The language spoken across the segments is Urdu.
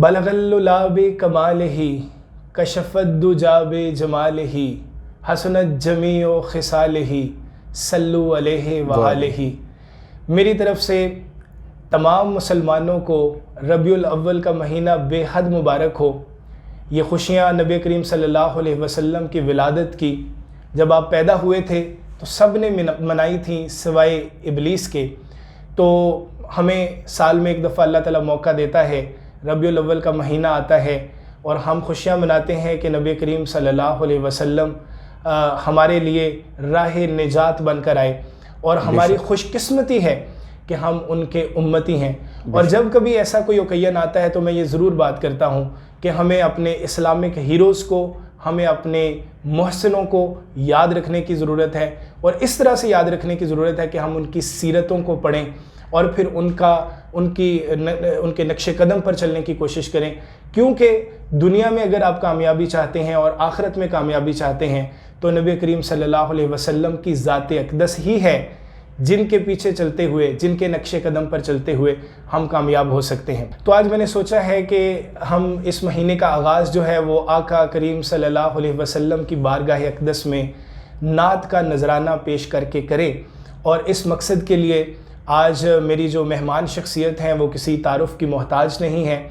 بلغ الللا بکمالہ کشف الدجا بجمالہ حسنت جمیع خصالہ صلو علیہ وآلہ۔ میری طرف سے تمام مسلمانوں کو ربیع الاول کا مہینہ بے حد مبارک ہو۔ یہ خوشیاں نبی کریم صلی اللہ علیہ وسلم کی ولادت کی، جب آپ پیدا ہوئے تھے تو سب نے منائی تھیں سوائے ابلیس کے۔ تو ہمیں سال میں ایک دفعہ اللہ تعالیٰ موقع دیتا ہے، ربیع الاول کا مہینہ آتا ہے اور ہم خوشیاں مناتے ہیں کہ نبی کریم صلی اللہ علیہ وسلم ہمارے لیے راہ نجات بن کر آئے، اور ہماری خوش قسمتی ہے کہ ہم ان کے امتی ہیں۔ اور جب کبھی ایسا کوئی اوکیزن آتا ہے تو میں یہ ضرور بات کرتا ہوں کہ ہمیں اپنے اسلامک ہیروز کو، ہمیں اپنے محسنوں کو یاد رکھنے کی ضرورت ہے، اور اس طرح سے یاد رکھنے کی ضرورت ہے کہ ہم ان کی سیرتوں کو پڑھیں اور پھر ان کے نقش قدم پر چلنے کی کوشش کریں، کیونکہ دنیا میں اگر آپ کامیابی چاہتے ہیں اور آخرت میں کامیابی چاہتے ہیں تو نبی کریم صلی اللہ علیہ وسلم کی ذات اقدس ہی ہے جن کے پیچھے چلتے ہوئے، جن کے نقش قدم پر چلتے ہوئے ہم کامیاب ہو سکتے ہیں۔ تو آج میں نے سوچا ہے کہ ہم اس مہینے کا آغاز جو ہے وہ آقا کریم صلی اللہ علیہ وسلم کی بارگاہ اقدس میں نعت کا نذرانہ پیش کر کے کریں، اور اس مقصد کے لیے آج میری جو مہمان شخصیت ہیں وہ کسی تعارف کی محتاج نہیں ہیں۔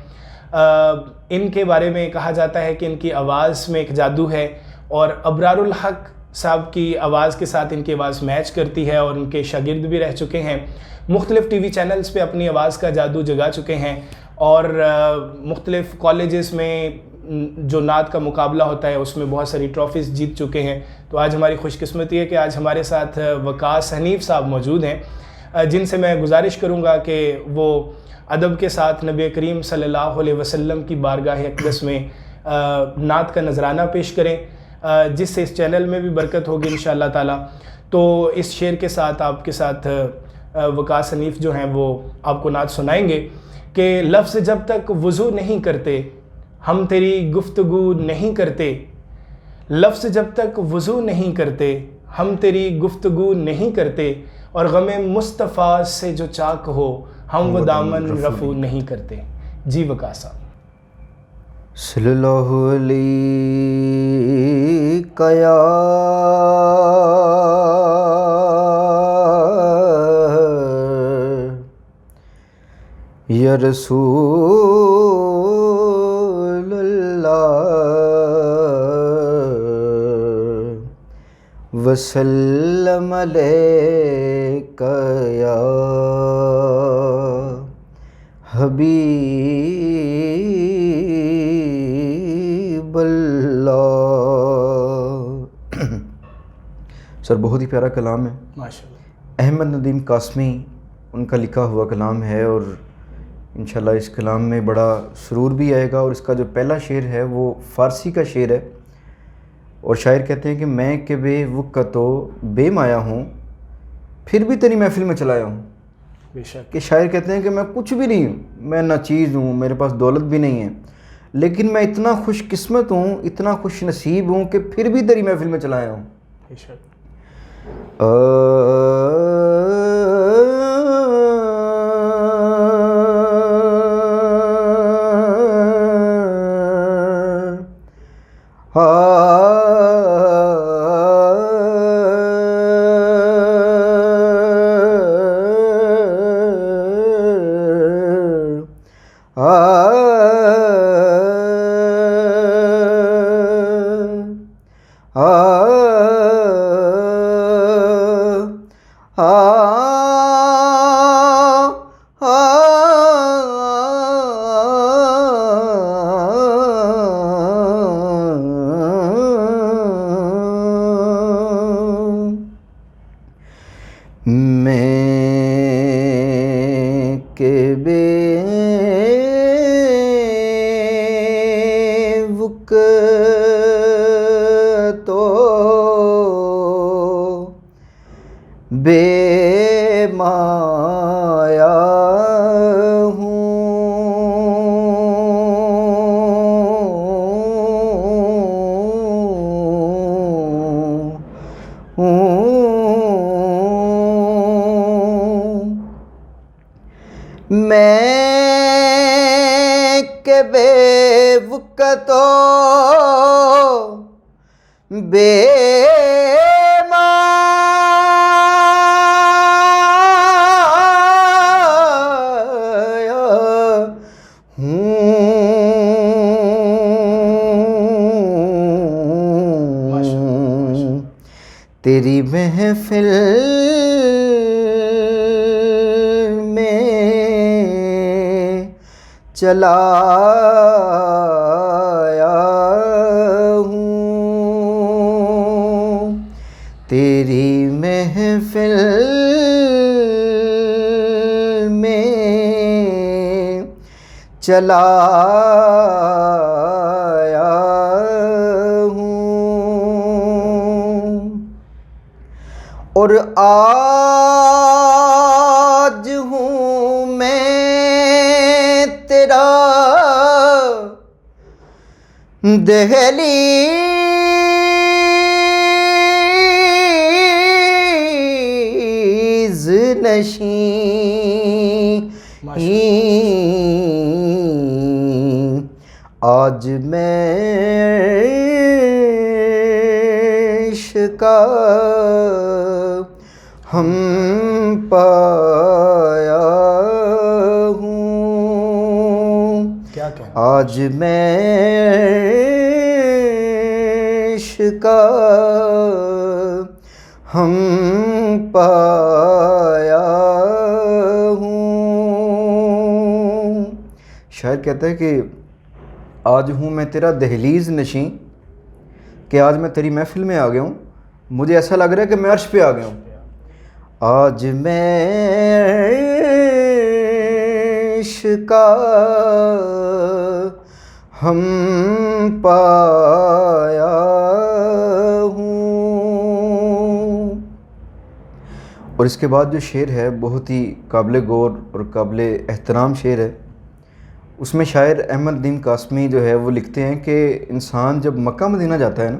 ان کے بارے میں کہا جاتا ہے کہ ان کی آواز میں ایک جادو ہے، اور ابرار الحق صاحب کی آواز کے ساتھ ان کی آواز میچ کرتی ہے، اور ان کے شاگرد بھی رہ چکے ہیں، مختلف ٹی وی چینلز پہ اپنی آواز کا جادو جگا چکے ہیں، اور مختلف کالجز میں جو نعت کا مقابلہ ہوتا ہے اس میں بہت ساری ٹرافیز جیت چکے ہیں۔ تو آج ہماری خوش قسمتی ہے کہ آج ہمارے ساتھ وقاص حنیف صاحب موجود ہیں، جن سے میں گزارش کروں گا کہ وہ ادب کے ساتھ نبی کریم صلی اللہ علیہ وسلم کی بارگاہ اقدس میں نعت کا نذرانہ پیش کریں، جس سے اس چینل میں بھی برکت ہوگی انشاءاللہ تعالی۔ تو اس شعر کے ساتھ آپ کے ساتھ وقاص حنیف جو ہیں وہ آپ کو نعت سنائیں گے کہ لفظ جب تک وضو نہیں کرتے ہم تیری گفتگو نہیں کرتے، لفظ جب تک وضو نہیں کرتے ہم تیری گفتگو نہیں کرتے، اور غم مصطفیٰ سے جو چاک ہو ہم وہ دامن رفو نہیں کرتے۔ جی وقاص صاحب۔ صلی اللہ علیہ یا یا رسول اللہ وسلم علیک یا حبیب اللہ۔ سر بہت ہی پیارا کلام ہے، ماشاءاللہ۔ احمد ندیم قاسمی ان کا لکھا ہوا کلام ہے، اور انشاءاللہ اس کلام میں بڑا سرور بھی آئے گا، اور اس کا جو پہلا شعر ہے وہ فارسی کا شعر ہے، اور شاعر کہتے ہیں کہ میں کہ بے وقت و بے مایا ہوں پھر بھی تیری محفل میں چلایا ہوں۔ بے شک۔ کہ شاعر کہتے ہیں کہ میں کچھ بھی نہیں ہوں، میں نہ چیز ہوں، میرے پاس دولت بھی نہیں ہے، لیکن میں اتنا خوش قسمت ہوں، اتنا خوش نصیب ہوں کہ پھر بھی تیری محفل میں چلایا ہوں۔ بے شک۔ میں کہ بے وقت و بے مایا میں کہ کہ بے وقتو بے تیری محفل میں چلا آیا ہوں، تیری محفل میں چلا آیا ہوں، اور آج ہوں میں تیرا دہلیز نشین، آج میں عشق ہم پایا ہوں، کیا کہنا، آج میں عشق ہم پایا ہوں۔ شاعر کہتا ہے کہ آج ہوں میں تیرا دہلیز نشیں، کہ آج میں تیری محفل میں آ گیا ہوں، مجھے ایسا لگ رہا ہے کہ میں عرش پہ آ گیا ہوں، آج میں عشق ہم پایا ہوں۔ اور اس کے بعد جو شعر ہے بہت ہی قابل غور اور قابل احترام شعر ہے، اس میں شاعر احمد الدین قاسمی جو ہے وہ لکھتے ہیں کہ انسان جب مکہ مدینہ جاتا ہے نا،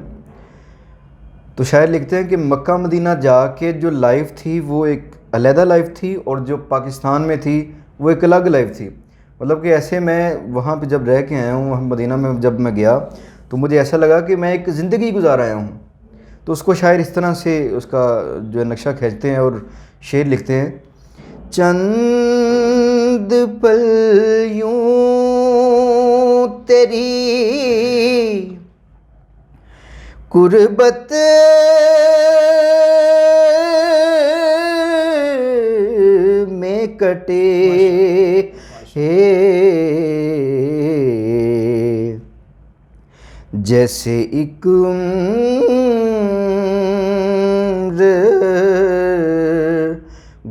تو شاعر لکھتے ہیں کہ مکہ مدینہ جا کے جو لائف تھی وہ ایک علیحدہ لائف تھی، اور جو پاکستان میں تھی وہ ایک الگ لائف تھی۔ مطلب کہ ایسے میں وہاں پہ جب رہ کے آیا ہوں، وہاں مدینہ میں جب میں گیا تو مجھے ایسا لگا کہ میں ایک زندگی گزار آیا ہوں۔ تو اس کو شاعر اس طرح سے اس کا جو ہے نقشہ کھینچتے ہیں اور شعر لکھتے ہیں، چند پل یوں تیری قربت میں کٹے، جیسے ایک عمر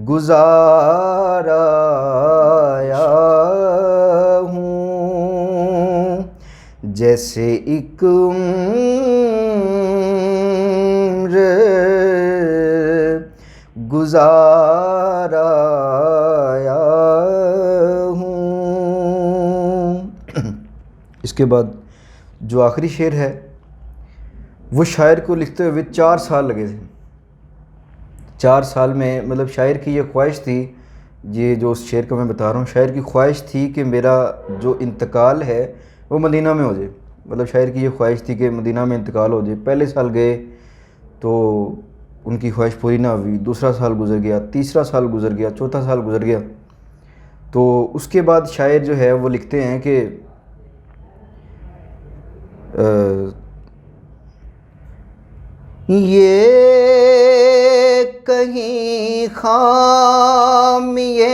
گزار آیا ہوں، جیسے ایک عمر گزار آیا ہوں۔ اس کے بعد جو آخری شعر ہے وہ شاعر کو لکھتے ہوئے 4 سال لگے تھے۔ 4 سال میں مطلب شاعر کی یہ خواہش تھی، یہ جو اس شعر کو میں بتا رہا ہوں، شاعر کی خواہش تھی کہ میرا جو انتقال ہے وہ مدینہ میں ہو جائے۔ مطلب شاعر کی یہ خواہش تھی کہ مدینہ میں انتقال ہو جائے۔ پہلے سال گئے تو ان کی خواہش پوری نہ ہوئی، دوسرا سال گزر گیا، تیسرا سال گزر گیا، چوتھا سال گزر گیا۔ تو اس کے بعد شاعر جو ہے وہ لکھتے ہیں کہ یہ کہیں خامیے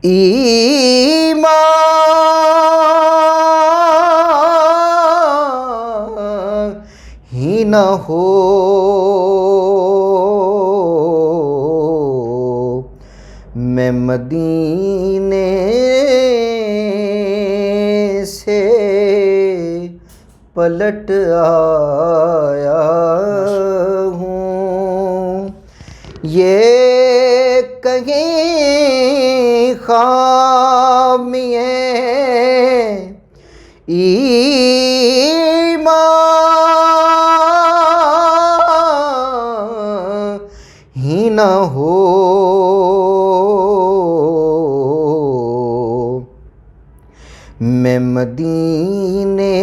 ایمان ہی نہ ہو، میں مدینے سے پلٹ آیا ہوں، یہ کہیں خامیے ایمان ہی نہ ہو، مدینے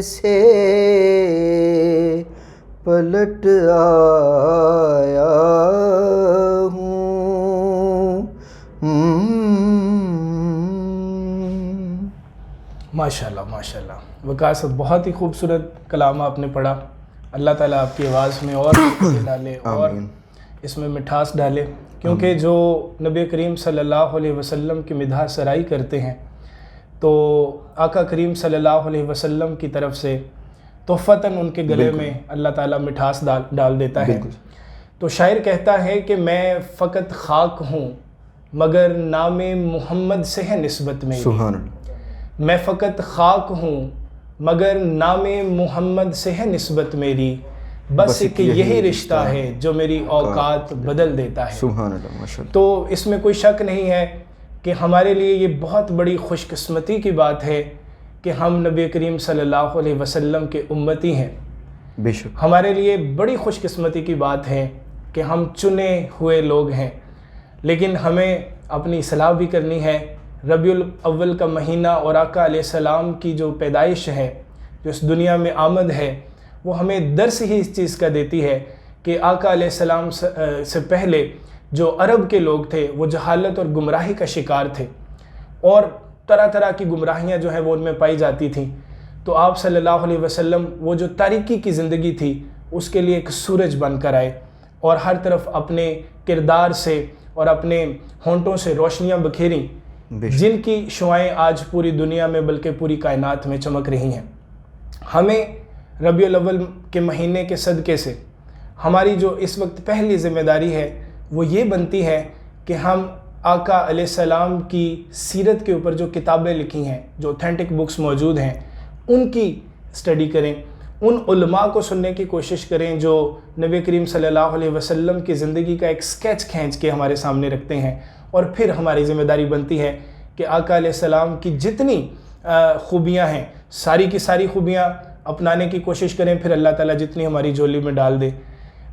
سے پلٹ آیا ہوں. ماشاءاللہ ماشاءاللہ. وقاص صاحب بہت ہی خوبصورت کلام آپ نے پڑھا. اللہ تعالیٰ آپ کی آواز میں اور ڈالے اور اس میں مٹھاس ڈالے، کیونکہ جو نبی کریم صلی اللہ علیہ وسلم کی مدح سرائی کرتے ہیں تو آقا کریم صلی اللہ علیہ وسلم کی طرف سے تحفتاً ان کے گلے میں اللہ تعالیٰ مٹھاس ڈال دیتا ہے. تو شاعر کہتا ہے کہ میں فقط خاک ہوں مگر نام محمد سے ہے نسبت میری. سبحان اللہ. میں فقط خاک ہوں مگر نام محمد سے ہے نسبت میری، بس ایک یہی رشتہ ہے جو میری اوقات بدل دیتا ہے. سبحان اللہ ماشاءاللہ. تو اس میں کوئی شک نہیں ہے کہ ہمارے لیے یہ بہت بڑی خوش قسمتی کی بات ہے کہ ہم نبی کریم صلی اللہ علیہ وسلم کے امتی ہیں. بے شک ہمارے لیے بڑی خوش قسمتی کی بات ہے کہ ہم چنے ہوئے لوگ ہیں، لیکن ہمیں اپنی اصلاح بھی کرنی ہے. ربیع الاول کا مہینہ اور آقا علیہ السلام کی جو پیدائش ہے، جو اس دنیا میں آمد ہے، وہ ہمیں درس ہی اس چیز کا دیتی ہے کہ آقا علیہ السلام سے پہلے جو عرب کے لوگ تھے وہ جہالت اور گمراہی کا شکار تھے، اور طرح طرح کی گمراہیاں جو ہیں وہ ان میں پائی جاتی تھیں. تو آپ صلی اللہ علیہ وسلم وہ جو تاریکی کی زندگی تھی اس کے لیے ایک سورج بن کر آئے اور ہر طرف اپنے کردار سے اور اپنے ہونٹوں سے روشنیاں بکھیریں، جن کی شعائیں آج پوری دنیا میں بلکہ پوری کائنات میں چمک رہی ہیں. ہمیں ربیع الاول کے مہینے کے صدقے سے ہماری جو اس وقت پہلی ذمہ داری ہے وہ یہ بنتی ہے کہ ہم آقا علیہ السلام کی سیرت کے اوپر جو کتابیں لکھی ہیں، جو اوتھینٹک بکس موجود ہیں، ان کی اسٹڈی کریں، ان علماء کو سننے کی کوشش کریں جو نبی کریم صلی اللہ علیہ وسلم کی زندگی کا ایک سکیچ کھینچ کے ہمارے سامنے رکھتے ہیں. اور پھر ہماری ذمہ داری بنتی ہے کہ آقا علیہ السلام کی جتنی خوبیاں ہیں ساری کی ساری خوبیاں اپنانے کی کوشش کریں، پھر اللہ تعالیٰ جتنی ہماری جولی میں ڈال دے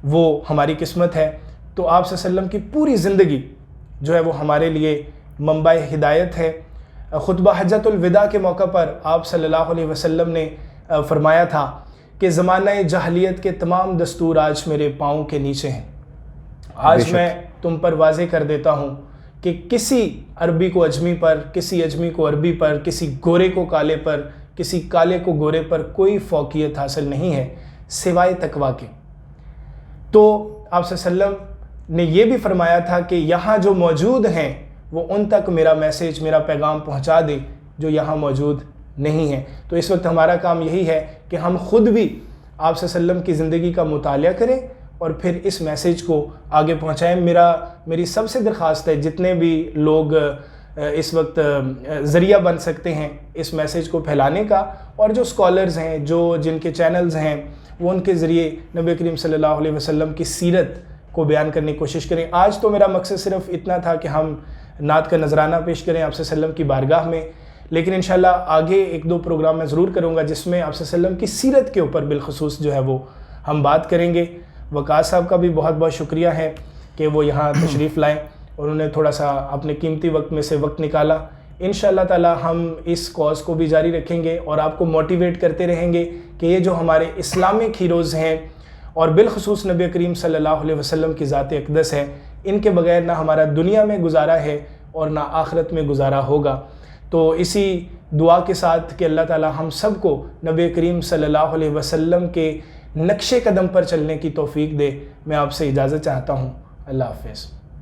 وہ ہماری قسمت ہے. تو آپ صلی اللہ علیہ وسلم کی پوری زندگی جو ہے وہ ہمارے لیے منبع ہدایت ہے. خطبہ حجۃ الوداع کے موقع پر آپ صلی اللہ علیہ وسلم نے فرمایا تھا کہ زمانہ جاہلیت کے تمام دستور آج میرے پاؤں کے نیچے ہیں. آج میں تم پر واضح کر دیتا ہوں کہ کسی عربی کو اجمی پر، کسی اجمی کو عربی پر، کسی گورے کو کالے پر، کسی کالے کو گورے پر کوئی فوقیت حاصل نہیں ہے سوائے تقویٰ کے. تو آپ صلی اللہ علیہ وسلم نے یہ بھی فرمایا تھا کہ یہاں جو موجود ہیں وہ ان تک میرا میسیج، میرا پیغام پہنچا دے جو یہاں موجود نہیں ہیں. تو اس وقت ہمارا کام یہی ہے کہ ہم خود بھی آپ صلی اللہ علیہ وسلم کی زندگی کا مطالعہ کریں اور پھر اس میسیج کو آگے پہنچائیں. میری سب سے درخواست ہے جتنے بھی لوگ اس وقت ذریعہ بن سکتے ہیں اس میسیج کو پھیلانے کا، اور جو اسکالرز ہیں، جن کے چینلز ہیں، وہ ان کے ذریعے نبی کریم صلی اللہ علیہ وسلم کی سیرت کو بیان کرنے کی کوشش کریں. آج تو میرا مقصد صرف اتنا تھا کہ ہم نعت کا نذرانہ پیش کریں آپ صلی اللہ علیہ وسلم کی بارگاہ میں، لیکن انشاءاللہ آگے ایک دو پروگرام میں ضرور کروں گا جس میں آپ صلی اللہ علیہ وسلم کی سیرت کے اوپر بالخصوص جو ہے وہ ہم بات کریں گے. وقاص صاحب کا بھی بہت بہت شکریہ ہے کہ وہ یہاں تشریف لائیں اور انہوں نے تھوڑا سا اپنے قیمتی وقت میں سے وقت نکالا. انشاءاللہ تعالی ہم اس کاز کو بھی جاری رکھیں گے اور آپ کو موٹیویٹ کرتے رہیں گے کہ یہ جو ہمارے اسلامک ہیروز ہیں اور بالخصوص نبی کریم صلی اللہ علیہ وسلم کی ذات اقدس ہے، ان کے بغیر نہ ہمارا دنیا میں گزارا ہے اور نہ آخرت میں گزارا ہوگا. تو اسی دعا کے ساتھ کہ اللہ تعالی ہم سب کو نبی کریم صلی اللہ علیہ وسلم کے نقش قدم پر چلنے کی توفیق دے، میں آپ سے اجازت چاہتا ہوں. اللہ حافظ.